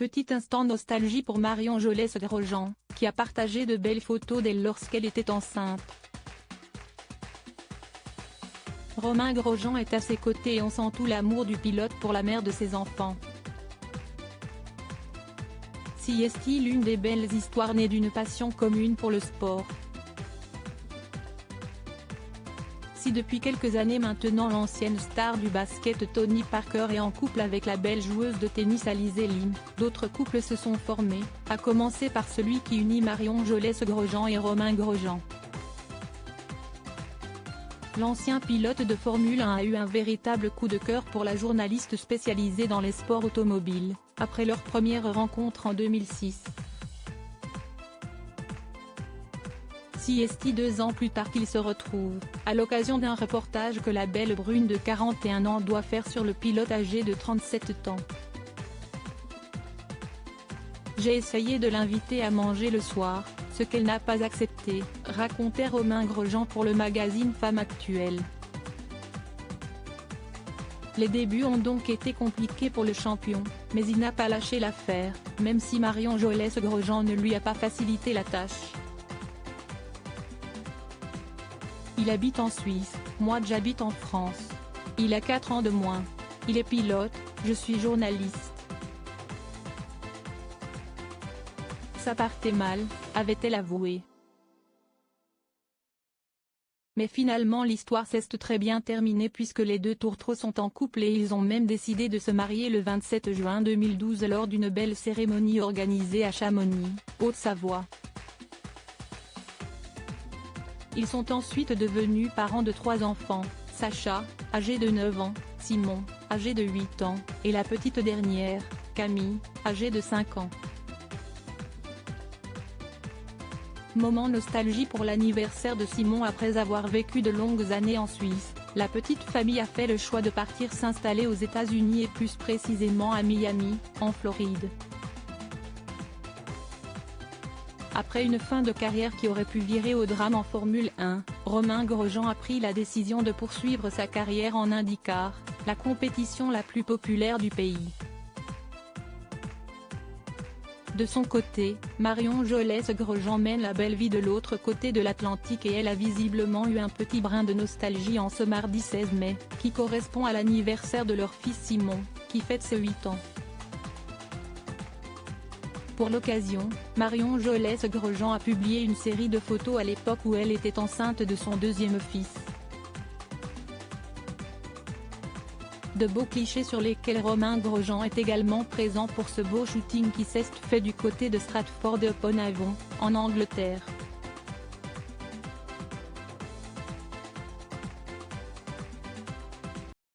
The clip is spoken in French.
petit instant nostalgie pour Marion Jolès-Grosjean, qui a partagé de belles photos d'elle lorsqu'elle était enceinte. Romain Grosjean est à ses côtés et on sent tout l'amour du pilote pour la mère de ses enfants. Si est-il l'une des belles histoires nées d'une passion commune pour le sport. Si depuis quelques années maintenant l'ancienne star du basket Tony Parker est en couple avec la belle joueuse de tennis Alizé Lim, d'autres couples se sont formés, à commencer par celui qui unit Marion Jolès-Grosjean et Romain Grosjean. L'ancien pilote de Formule 1 a eu un véritable coup de cœur pour la journaliste spécialisée dans les sports automobiles, après leur première rencontre en 2006. Si est 2 ans plus tard qu'ils se retrouvent, à l'occasion d'un reportage que la belle brune de 41 ans doit faire sur le pilote âgé de 37 ans. J'ai essayé de l'inviter à manger le soir, ce qu'elle n'a pas accepté, racontait Romain Grosjean pour le magazine Femme Actuelle. Les débuts ont donc été compliqués pour le champion, mais il n'a pas lâché l'affaire, même si Marion Jolès-Grosjean ne lui a pas facilité la tâche. Il habite en Suisse, moi j'habite en France. Il a 4 ans de moins. Il est pilote, je suis journaliste. Ça partait mal, avait-elle avoué. Mais finalement l'histoire s'est très bien terminée puisque les deux tourtereaux sont en couple et ils ont même décidé de se marier le 27 juin 2012 lors d'une belle cérémonie organisée à Chamonix, Haute-Savoie. Ils sont ensuite devenus parents de 3 enfants, Sacha, âgé de 9 ans, Simon, âgé de 8 ans, et la petite dernière, Camille, âgée de 5 ans. Moment nostalgie pour l'anniversaire de Simon. Après avoir vécu de longues années en Suisse, la petite famille a fait le choix de partir s'installer aux États-Unis et plus précisément à Miami, en Floride. Après une fin de carrière qui aurait pu virer au drame en Formule 1, Romain Grosjean a pris la décision de poursuivre sa carrière en IndyCar, la compétition la plus populaire du pays. De son côté, Marion Jolès-Grosjean mène la belle vie de l'autre côté de l'Atlantique et elle a visiblement eu un petit brin de nostalgie en ce mardi 16 mai, qui correspond à l'anniversaire de leur fils Simon, qui fête ses 8 ans. Pour l'occasion, Marion Jolès-Grosjean a publié une série de photos à l'époque où elle était enceinte de son 2e fils. De beaux clichés sur lesquels Romain Grosjean est également présent pour ce beau shooting qui s'est fait du côté de Stratford-upon-Avon, en Angleterre.